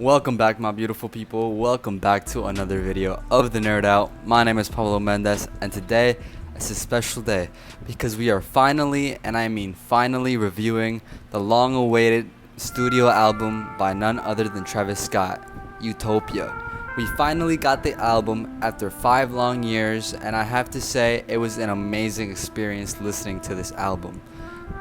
Welcome back, my beautiful people. Welcome back to another video of The Nerd Out. My name is Pablo Mendez, and today is a special day because we are finally, and I mean finally, reviewing the long-awaited studio album by none other than Travis Scott, Utopia. We finally got the album after 5 long years, and I have to say it was an amazing experience listening to this album.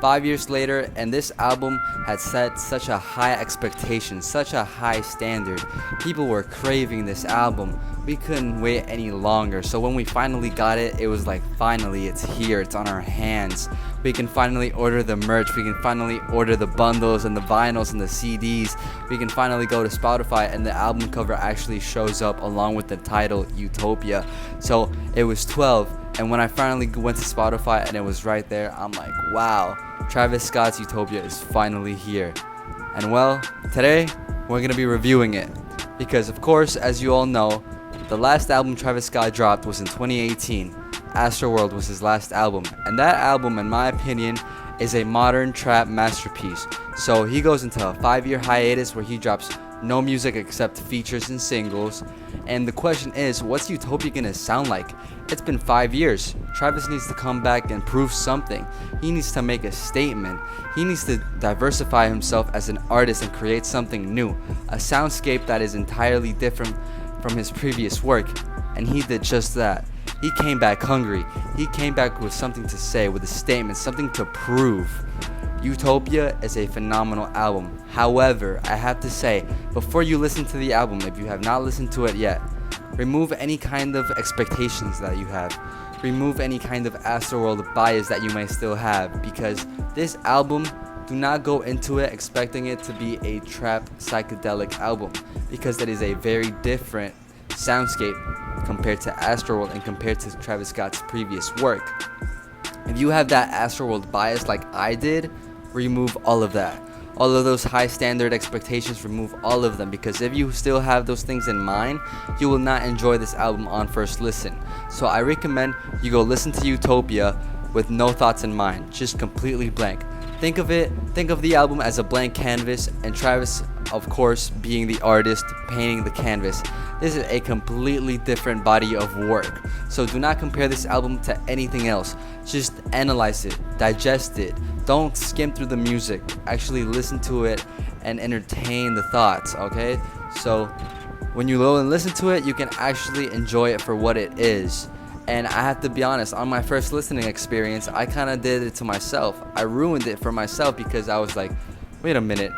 5 years later, and this album had set such a high expectation, such a high standard. People were craving this album. We couldn't wait any longer. So when we finally got it, it was like, finally, it's here. It's on our hands. We can finally order the merch. We can finally order the bundles and the vinyls and the CDs. We can finally go to Spotify, and the album cover actually shows up along with the title, Utopia. So it was 12. And when I finally went to Spotify and it was right there, I'm like, wow, Travis Scott's Utopia is finally here. And well, today we're going to be reviewing it. Because of course, as you all know, the last album Travis Scott dropped was in 2018. Astroworld was his last album. And that album, in my opinion, is a modern trap masterpiece. So he goes into a 5-year hiatus where he drops no music except features and singles. And the question is, what's Utopia gonna sound like? It's been 5 years. Travis needs to come back and prove something. He needs to make a statement. He needs to diversify himself as an artist and create something new. A soundscape that is entirely different from his previous work. And he did just that. He came back hungry. He came back with something to say, with a statement, something to prove. Utopia is a phenomenal album. However, I have to say, before you listen to the album, if you have not listened to it yet, remove any kind of expectations that you have. Remove any kind of Astroworld bias that you may still have, because this album, do not go into it expecting it to be a trap psychedelic album, because that is a very different soundscape compared to Astroworld and compared to Travis Scott's previous work. If you have that Astroworld bias like I did, remove all of that. All of those high standard expectations, remove all of them, because if you still have those things in mind, you will not enjoy this album on first listen. So I recommend you go listen to Utopia with no thoughts in mind, just completely blank. Think of the album as a blank canvas, and Travis, of course, being the artist painting the canvas. This is a completely different body of work. So do not compare this album to anything else. Just analyze it, digest it. Don't skim through the music. Actually listen to it and entertain the thoughts, okay? So when you go and listen to it, you can actually enjoy it for what it is. And I have to be honest, on my first listening experience, I kind of did it to myself. I ruined it for myself because I was like, wait a minute,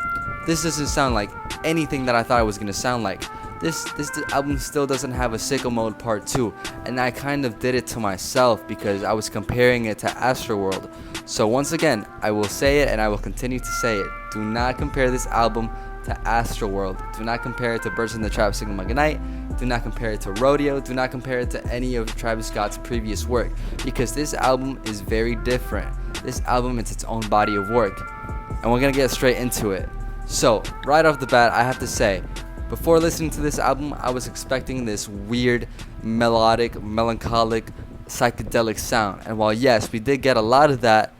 this doesn't sound like anything that I thought it was going to sound like. This album still doesn't have a Sicko Mode Part 2, and I kind of did it to myself because I was comparing it to Astroworld. So once again, I will say it and I will continue to say it. Do not compare this album to Astroworld. Do not compare it to Birds in the Trap Singing My Goodnight. Do not compare it to Rodeo. Do not compare it to any of Travis Scott's previous work, because this album is very different. This album is its own body of work, and we're gonna get straight into it. So right off the bat, I have to say, before listening to this album, I was expecting this weird, melodic, melancholic, psychedelic sound. And while yes, we did get a lot of that,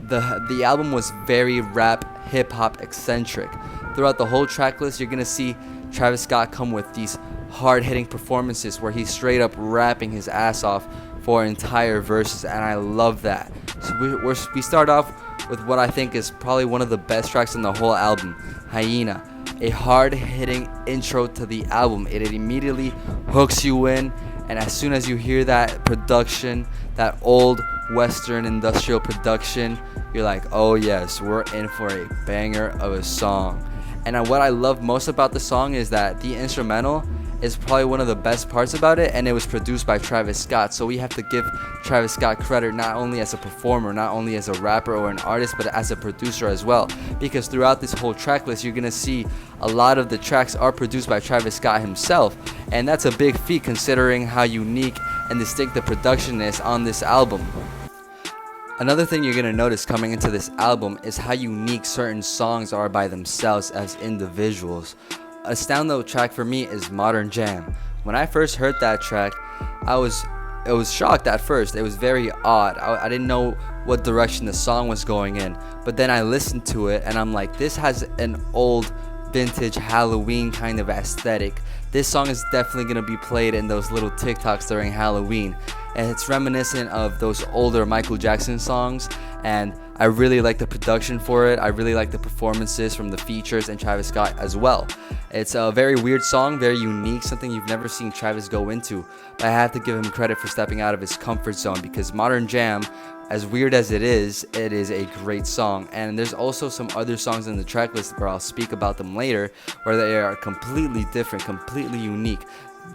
the album was very rap, hip-hop eccentric. Throughout the whole track list, you're going to see Travis Scott come with these hard-hitting performances where he's straight up rapping his ass off for entire verses, and I love that. So we start off with what I think is probably one of the best tracks on the whole album, Hyena. A hard-hitting intro to the album. It immediately hooks you in, and as soon as you hear that production, that old Western industrial production, you're like, oh yes, we're in for a banger of a song. And what I love most about the song is that the instrumental is probably one of the best parts about it, and it was produced by Travis Scott. So we have to give Travis Scott credit not only as a performer, not only as a rapper or an artist, but as a producer as well. Because throughout this whole track list, you're gonna see a lot of the tracks are produced by Travis Scott himself, and that's a big feat considering how unique and distinct the production is on this album. Another thing you're going to notice coming into this album is how unique certain songs are by themselves as individuals. A standout track for me is Modern Jam. When I first heard that track, I was shocked at first. It was very odd. I didn't know what direction the song was going in. But then I listened to it and I'm like, this has an old vintage Halloween kind of aesthetic. This song is definitely going to be played in those little TikToks during Halloween, and it's reminiscent of those older Michael Jackson songs, and I really like the production for it. I really like the performances from the features and Travis Scott as well. It's a very weird song, very unique, something you've never seen Travis go into, but I have to give him credit for stepping out of his comfort zone, because Modern Jam, as weird as it is a great song. And there's also some other songs in the track list where I'll speak about them later, where they are completely different, completely unique.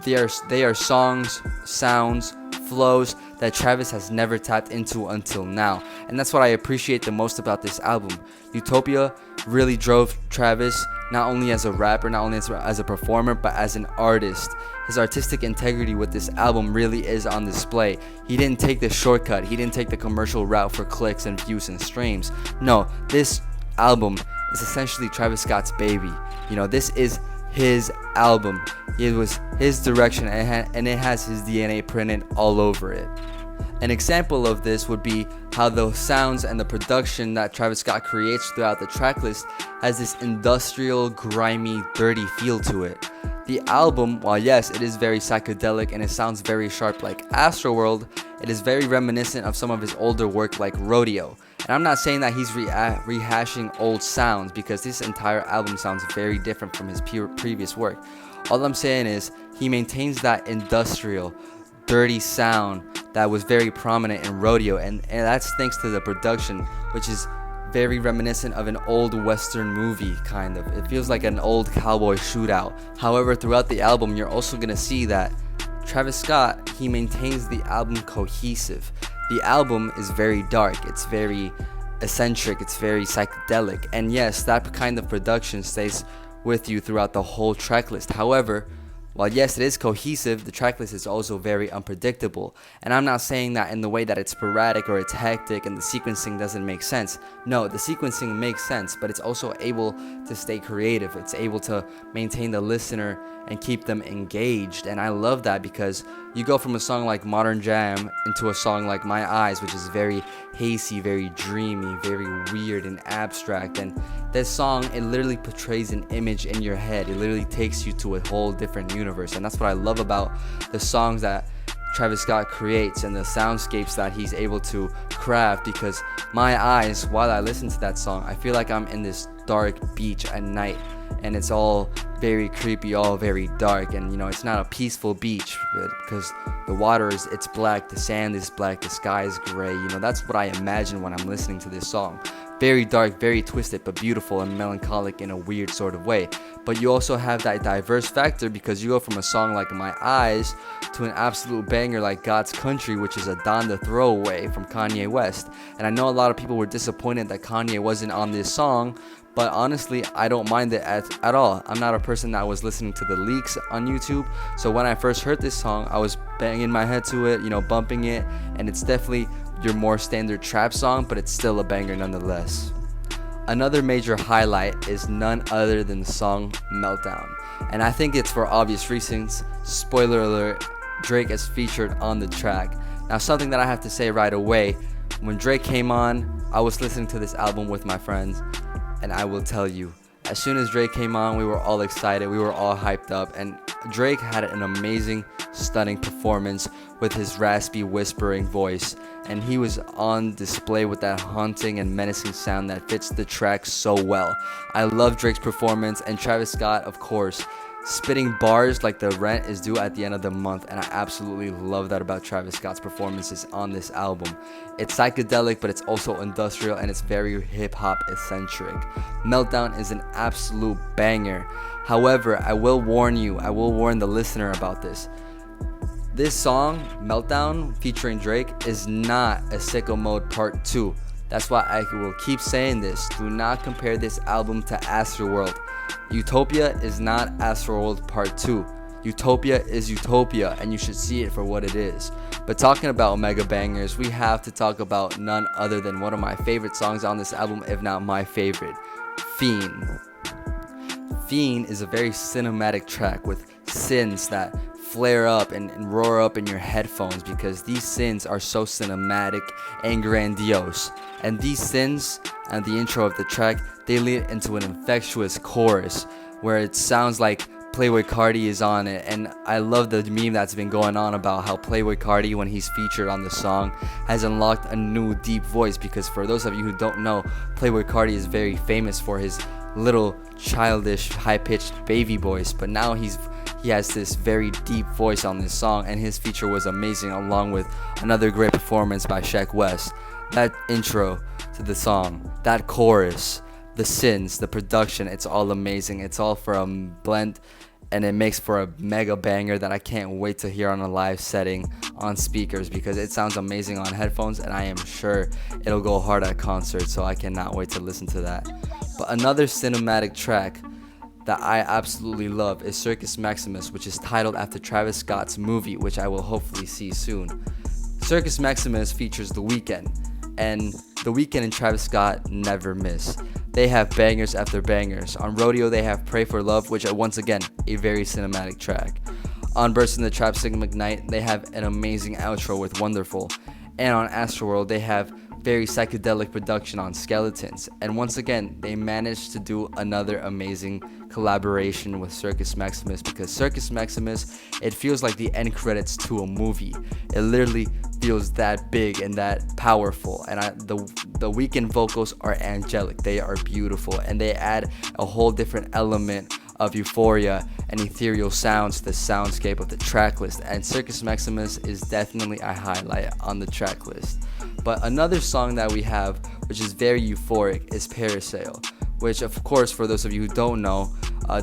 They are songs, sounds, flows that Travis has never tapped into until now, and that's what I appreciate the most about this album. Utopia really drove Travis, not only as a rapper, not only as a performer, but as an artist. His artistic integrity with this album really is on display. He didn't take the shortcut, he didn't take the commercial route for clicks and views and streams. No, this album is essentially Travis Scott's baby. This is his album. It was his direction, and it has his DNA printed all over it. An example of this would be how the sounds and the production that Travis Scott creates throughout the tracklist has this industrial, grimy, dirty feel to it. The album, while yes, it is very psychedelic and it sounds very sharp like Astroworld, it is very reminiscent of some of his older work like Rodeo. And I'm not saying that he's rehashing old sounds, because this entire album sounds very different from his previous work. All I'm saying is he maintains that industrial, dirty sound that was very prominent in Rodeo, and that's thanks to the production, which is very reminiscent of an old western movie kind of. It feels like an old cowboy shootout. However, throughout the album, you're also going to see that Travis Scott, he maintains the album cohesive. The album is very dark, it's very eccentric, it's very psychedelic, and yes, that kind of production stays with you throughout the whole track list. However, while yes, it is cohesive, the tracklist is also very unpredictable. And I'm not saying that in the way that it's sporadic or it's hectic and the sequencing doesn't make sense. No, the sequencing makes sense, but it's also able to stay creative. It's able to maintain the listener and keep them engaged. And I love that, because you go from a song like Modern Jam into a song like My Eyes, which is very hazy, very dreamy, very weird and abstract. And this song, it literally portrays an image in your head. It literally takes you to a whole different universe. And that's what I love about the songs that Travis Scott creates and the soundscapes that he's able to craft, because My Eyes, while I listen to that song, I feel like I'm in this dark beach at night, and it's all very creepy, all very dark, and it's not a peaceful beach, because the water it's black, the sand is black, the sky is gray. That's what I imagine when I'm listening to this song. Very dark, very twisted, but beautiful and melancholic in a weird sort of way. But you also have that diverse factor, because you go from a song like My Eyes to an absolute banger like God's Country, which is a Donda throwaway from Kanye West. And I know a lot of people were disappointed that Kanye wasn't on this song, but honestly, I don't mind it at all. I'm not a person that was listening to the leaks on YouTube, so when I first heard this song, I was banging my head to it, bumping it, and it's definitely your more standard trap song, but it's still a banger nonetheless. Another major highlight is none other than the song Meltdown, and I think it's for obvious reasons. Spoiler alert, Drake is featured on the track. Now, something that I have to say right away, when Drake came on, I was listening to this album with my friends, and I will tell you, as soon as Drake came on, we were all excited, we were all hyped up, and Drake had an amazing, stunning performance with his raspy, whispering voice, and he was on display with that haunting and menacing sound that fits the track so well. I love Drake's performance, and Travis Scott, of course, spitting bars like the rent is due at the end of the month, and I absolutely love that about Travis Scott's performances on this album. It's psychedelic, but it's also industrial, and it's very hip-hop eccentric. Meltdown is an absolute banger. However, I will warn the listener about this. This song, Meltdown, featuring Drake, is not a Sicko Mode Part 2. That's why I will keep saying this. Do not compare this album to Astroworld. Utopia is not Astroworld Part 2. Utopia is Utopia, and you should see it for what it is. But talking about mega bangers, we have to talk about none other than one of my favorite songs on this album, if not my favorite, Fiend. Fiend is a very cinematic track with synths that flare up and roar up in your headphones, because these synths are so cinematic and grandiose. And these synths and the intro of the track, they lead into an infectious chorus, where it sounds like Playboy Cardi is on it. And I love the meme that's been going on about how Playboy Cardi, when he's featured on the song, has unlocked a new deep voice. Because for those of you who don't know, Playboy Cardi is very famous for his little childish high-pitched baby voice, but now he has this very deep voice on this song, and his feature was amazing, along with another great performance by Sheck West. That intro to the song, that chorus, the synths, the production, it's all amazing. It's all for a blend, and it makes for a mega banger that I can't wait to hear on a live setting on speakers, because it sounds amazing on headphones, and I am sure it'll go hard at concerts, so I cannot wait to listen to that. But another cinematic track that I absolutely love is Circus Maximus, which is titled after Travis Scott's movie, which I will hopefully see soon. Circus Maximus features The Weeknd, and The Weeknd and Travis Scott never miss. They have bangers after bangers. On Rodeo, they have Pray for Love, which is once again a very cinematic track. On Burst in the Trap Signal McKnight, they have an amazing outro with Wonderful. And on Astroworld, they have very psychedelic production on Skeletons. And once again, they managed to do another amazing collaboration with Circus Maximus, because Circus Maximus, it feels like the end credits to a movie. It literally feels that big and that powerful. And the Weeknd vocals are angelic. They are beautiful, and they add a whole different element of euphoria and ethereal sounds to the soundscape of the track list. And Circus Maximus is definitely a highlight on the track list. But another song that we have, which is very euphoric, is Parasail, which, of course, for those of you who don't know,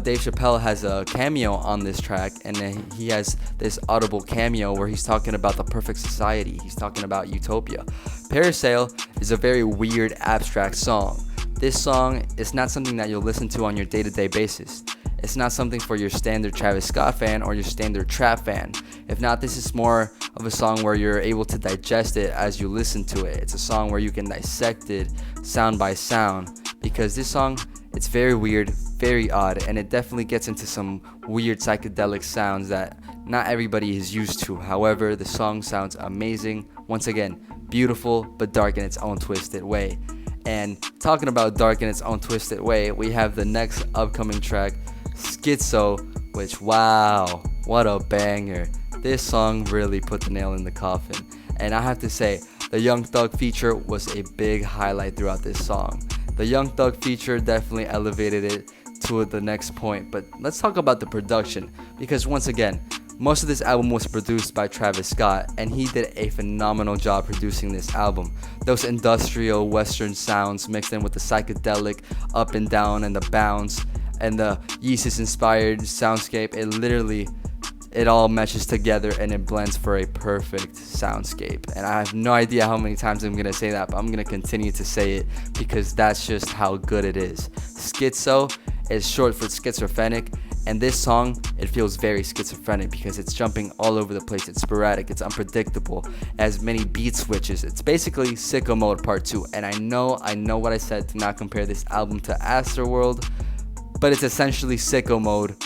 Dave Chappelle has a cameo on this track, and he has this audible cameo where he's talking about the perfect society. He's talking about utopia. Parasail is a very weird, abstract song. This song is not something that you'll listen to on your day-to-day basis. It's not something for your standard Travis Scott fan or your standard trap fan. If not, this is more of a song where you're able to digest it as you listen to it. It's a song where you can dissect it sound by sound, because this song, it's very weird, very odd, and it definitely gets into some weird psychedelic sounds that not everybody is used to. However, the song sounds amazing. Once again, beautiful but dark in its own twisted way. And talking about dark in its own twisted way, we have the next upcoming track, Schizo, which, wow, what a banger. This song really put the nail in the coffin. And I have to say, the Young Thug feature was a big highlight throughout this song. The Young Thug feature definitely elevated it to the next point. But let's talk about the production, because once again, most of this album was produced by Travis Scott, and he did a phenomenal job producing this album. Those industrial western sounds mixed in with the psychedelic up and down and the bounce and the Yeezus inspired soundscape, it all meshes together and it blends for a perfect soundscape. And I have no idea how many times I'm gonna say that, but I'm gonna continue to say it because that's just how good it is. Schizo is short for schizophrenic, and this song, it feels very schizophrenic because it's jumping all over the place. It's sporadic, it's unpredictable, it has many beat switches. It's basically Sicko Mode Part 2. And I know what I said to not compare this album to Astroworld, but it's essentially Sicko Mode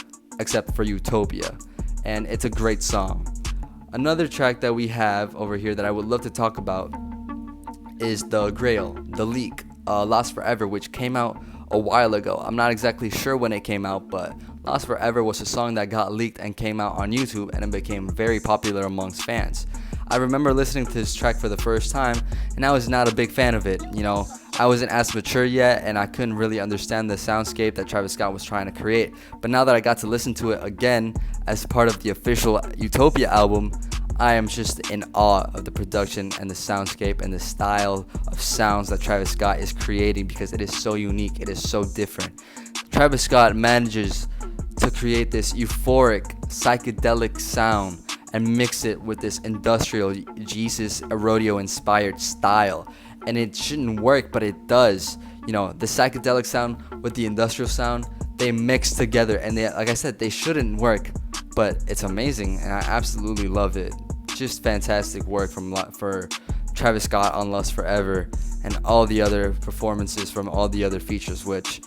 except for Utopia, and it's a great song. Another track that we have over here that I would love to talk about is The Grail, The Leak, Lost Forever, which came out a while ago. I'm not exactly sure when it came out, but Lost Forever was a song that got leaked and came out on YouTube, and it became very popular amongst fans. I remember listening to this track for the first time, and I was not a big fan of it. I wasn't as mature yet, and I couldn't really understand the soundscape that Travis Scott was trying to create. But now that I got to listen to it again as part of the official Utopia album, I am just in awe of the production and the soundscape and the style of sounds that Travis Scott is creating, because it is so unique, it is so different. Travis Scott manages to create this euphoric, psychedelic sound and mix it with this industrial Jesus rodeo inspired style. And it shouldn't work, but it does. The psychedelic sound with the industrial sound, they mix together, and they, like I said, they shouldn't work, but it's amazing, and I absolutely love it. Just fantastic work for Travis Scott on Lust Forever, and all the other performances from all the other features, which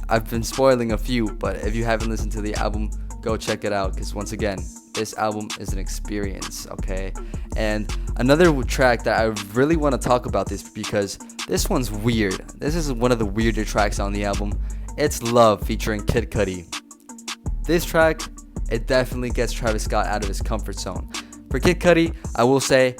I've been spoiling a few, but if you haven't listened to the album, go check it out, because once again, this album is an experience, okay? And another track that I really want to talk about this, because this one's weird. This is one of the weirder tracks on the album. It's Love featuring Kid Cudi. This track, it definitely gets Travis Scott out of his comfort zone. For Kid Cudi, I will say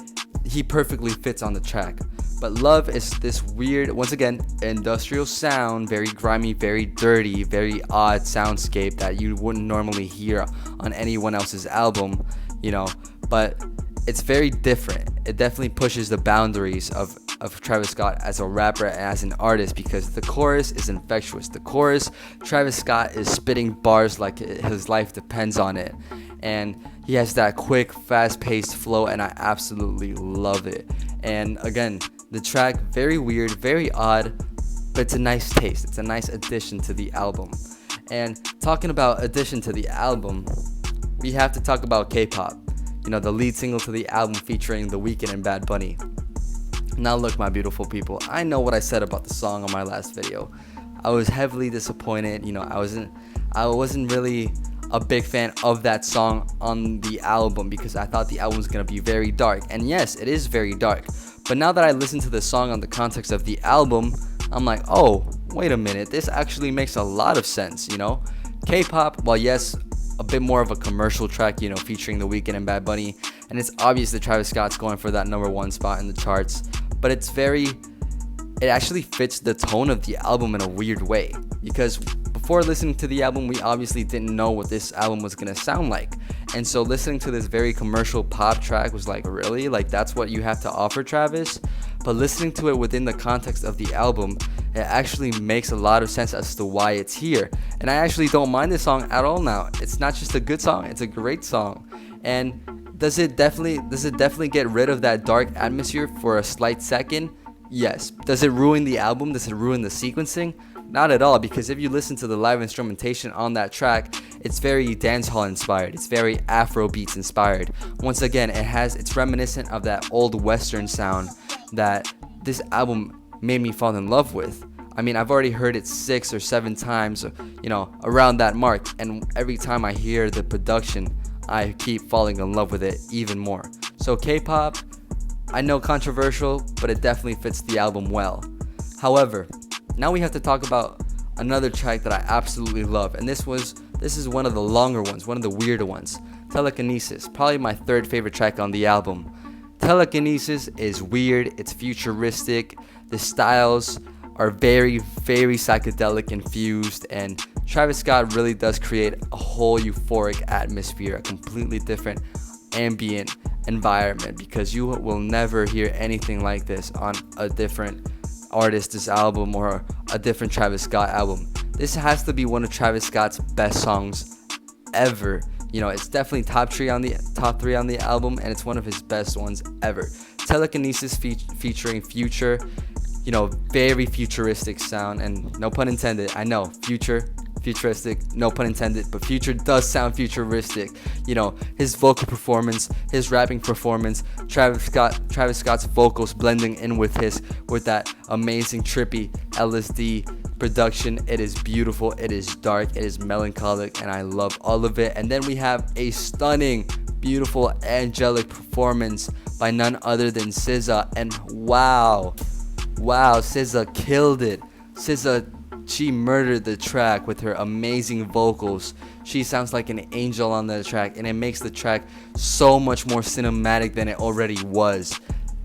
he perfectly fits on the track. But Love is this weird, once again, industrial sound, very grimy, very dirty, very odd soundscape that you wouldn't normally hear on anyone else's album, but it's very different. It definitely pushes the boundaries of Travis Scott as a rapper and as an artist, because the chorus is infectious. The chorus, Travis Scott is spitting bars like his life depends on it. And he has that quick, fast-paced flow, and I absolutely love it. And again, the track, very weird, very odd, but it's a nice taste. It's a nice addition to the album. And talking about addition to the album, we have to talk about K-pop. The lead single to the album featuring The Weeknd and Bad Bunny. Now look, my beautiful people, I know what I said about the song on my last video. I was heavily disappointed. I wasn't really a big fan of that song on the album, because I thought the album was going to be very dark. And yes, it is very dark. But now that I listen to the song on the context of the album, I'm like, oh, wait a minute, this actually makes a lot of sense, K-pop, well, yes, a bit more of a commercial track, featuring The Weeknd and Bad Bunny, and it's obvious that Travis Scott's going for that #1 spot in the charts, but it actually fits the tone of the album in a weird way, because before listening to the album, we obviously didn't know what this album was going to sound like. And so listening to this very commercial pop track was like, really? Like, that's what you have to offer, Travis? But listening to it within the context of the album, it actually makes a lot of sense as to why it's here. And I actually don't mind this song at all now. It's not just a good song, it's a great song. And does it definitely get rid of that dark atmosphere for a slight second? Yes. Does it ruin the album? Does it ruin the sequencing? Not at all, because if you listen to the live instrumentation on that track, it's very dancehall inspired. It's very Afro beats inspired. Once again, it's reminiscent of that old Western sound that this album made me fall in love with. I mean, I've already heard it 6 or 7 times, around that mark. And every time I hear the production, I keep falling in love with it even more. So K-pop, I know controversial, but it definitely fits the album well. However, now we have to talk about another track that I absolutely love, and this is one of the longer ones, one of the weirder ones. Telekinesis, probably my 3rd favorite track on the album. Telekinesis is weird, it's futuristic, the styles are very, very psychedelic infused, and Travis Scott really does create a whole euphoric atmosphere, a completely different ambient environment, because you will never hear anything like this on a different artist's album or a different Travis Scott album. This has to be one of Travis Scott's best songs ever. It's definitely top 3 on the album, and it's one of his best ones ever. Telekinesis featuring Future, very futuristic sound, and no pun intended. I know, futuristic, no pun intended, but Future does sound futuristic. His vocal performance, his rapping performance, Travis Scott's vocals blending in with that amazing trippy LSD production. It is beautiful, it is dark, it is melancholic, and I love all of it. And then we have a stunning, beautiful, angelic performance by none other than SZA, and wow, SZA killed it. SZA, she murdered the track with her amazing vocals. She sounds like an angel on the track, and it makes the track so much more cinematic than it already was.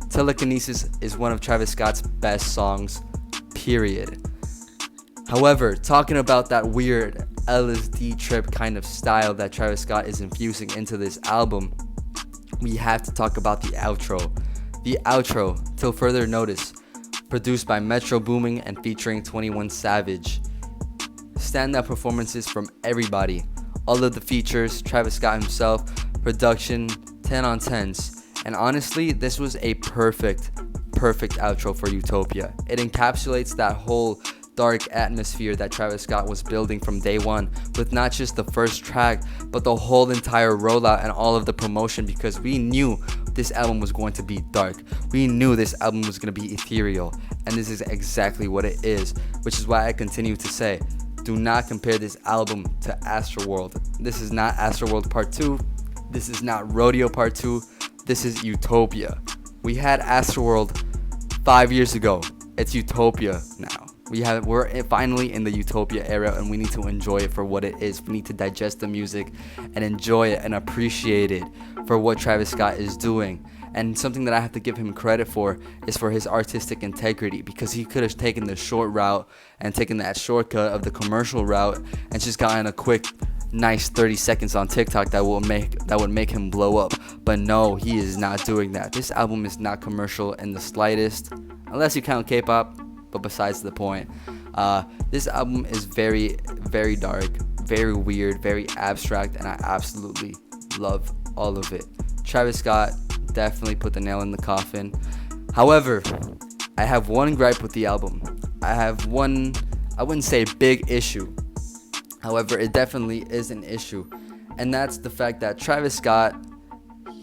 Telekinesis is one of Travis Scott's best songs, period. However, talking about that weird LSD trip kind of style that Travis Scott is infusing into this album, we have to talk about the outro. The outro, Till Further Notice, produced by Metro Boomin and featuring 21 Savage. Standout performances from everybody. All of the features, Travis Scott himself, production, 10 on 10s. And honestly, this was a perfect outro for Utopia. It encapsulates that whole dark atmosphere that Travis Scott was building from day one, with not just the first track, but the whole entire rollout and all of the promotion, because we knew this album was going to be dark. We knew this album was going to be ethereal, and this is exactly what it is, which is why I continue to say, do not compare this album to Astroworld. This is not Astroworld Part 2. This is not Rodeo Part 2. This is Utopia. We had Astroworld 5 years ago. It's Utopia now. We're finally in the Utopia era, and we need to enjoy it for what it is. We need to digest the music and enjoy it and appreciate it for what Travis Scott is doing. And something that I have to give him credit for is for his artistic integrity, because he could have taken the short route and taken that shortcut of the commercial route and just gotten a quick, nice 30 seconds on TikTok that would make him blow up. But no, he is not doing that. This album is not commercial in the slightest, unless you count K-pop, but besides the point. This album is very, very dark, very weird, very abstract, and I absolutely love all of it. Travis Scott definitely put the nail in the coffin. However, I have one gripe with the album. I have one, I wouldn't say big issue. However, it definitely is an issue. And that's the fact that Travis Scott,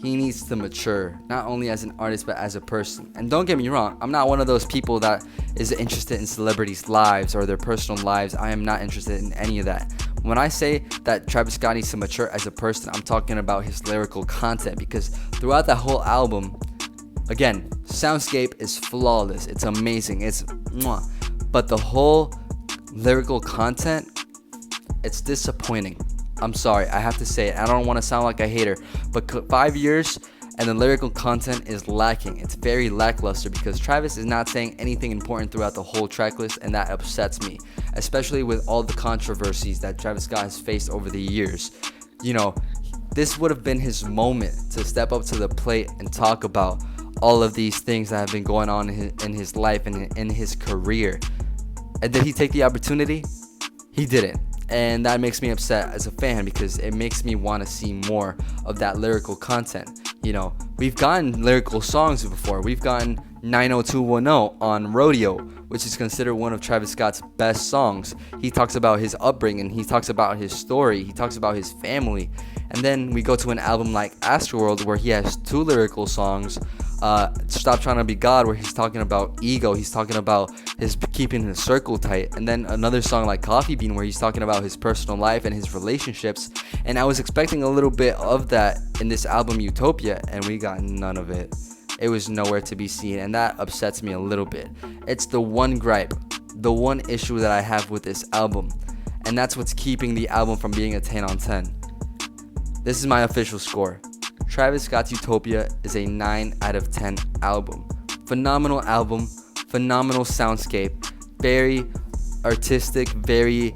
he needs to mature, not only as an artist, but as a person. And don't get me wrong, I'm not one of those people that is interested in celebrities' lives or their personal lives. I am not interested in any of that. When I say that Travis Scott needs to mature as a person, I'm talking about his lyrical content, because throughout that whole album, again, soundscape is flawless. It's amazing. It's mwah. But the whole lyrical content, it's disappointing. I'm sorry, I have to say it. I don't want to sound like a hater, but 5 years and the lyrical content is lacking. It's very lackluster because Travis is not saying anything important throughout the whole track list, and that upsets me, especially with all the controversies that Travis Scott has faced over the years. You know, this would have been his moment to step up to the plate and talk about all of these things that have been going on in his life and in his career. And did he take the opportunity? He didn't. And that makes me upset as a fan, because it makes me want to see more of that lyrical content. You know, we've gotten lyrical songs before. We've gotten 90210 on Rodeo, which is considered one of Travis Scott's best songs. He talks about his upbringing, he talks about his story, he talks about his family. And then we go to an album like Astroworld, where he has 2 lyrical songs. Stop Trying to Be God, where he's talking about ego, he's talking about his keeping his circle tight. And then another song like Coffee Bean, where he's talking about his personal life and his relationships. And I was expecting a little bit of that in this album Utopia, and we got none of it. It was nowhere to be seen, and that upsets me a little bit. It's the one gripe, the one issue that I have with this album, and that's what's keeping the album from being a 10 on 10. This is my official score. Travis Scott's Utopia is a 9 out of 10 album. Phenomenal album, phenomenal soundscape, very artistic, very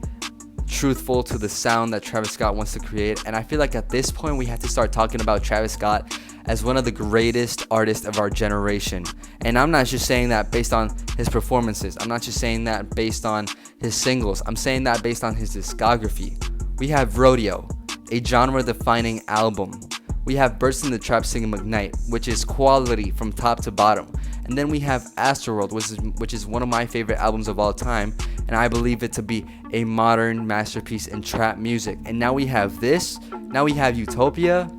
truthful to the sound that Travis Scott wants to create. And I feel like at this point we have to start talking about Travis Scott as one of the greatest artists of our generation. And I'm not just saying that based on his performances. I'm not just saying that based on his singles. I'm saying that based on his discography. We have Rodeo, a genre-defining album. We have Burst in the Trap singing McKnight, which is quality from top to bottom. And then we have Astroworld, which is one of my favorite albums of all time, and I believe it to be a modern masterpiece in trap music. And now we have this. Now we have Utopia.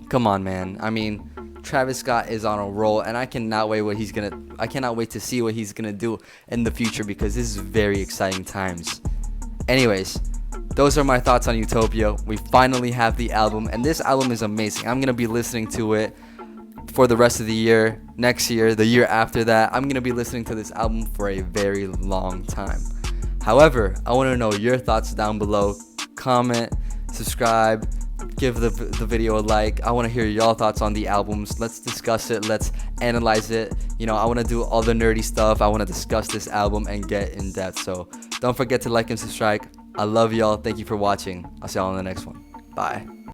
Come on, man. I mean, Travis Scott is on a roll, and I cannot wait to see what he's gonna do in the future, because this is very exciting times. Anyways, those are my thoughts on Utopia. We finally have the album, and this album is amazing. I'm gonna be listening to it for the rest of the year, next year, the year after that. I'm gonna be listening to this album for a very long time. However, I want to know your thoughts down below. Comment, subscribe, give the video a like. I want to hear y'all thoughts on the albums. Let's discuss it. Let's analyze it. You know, I want to do all the nerdy stuff. I want to discuss this album and get in depth. So don't forget to like and subscribe. I love y'all. Thank you for watching. I'll see y'all in the next one. Bye.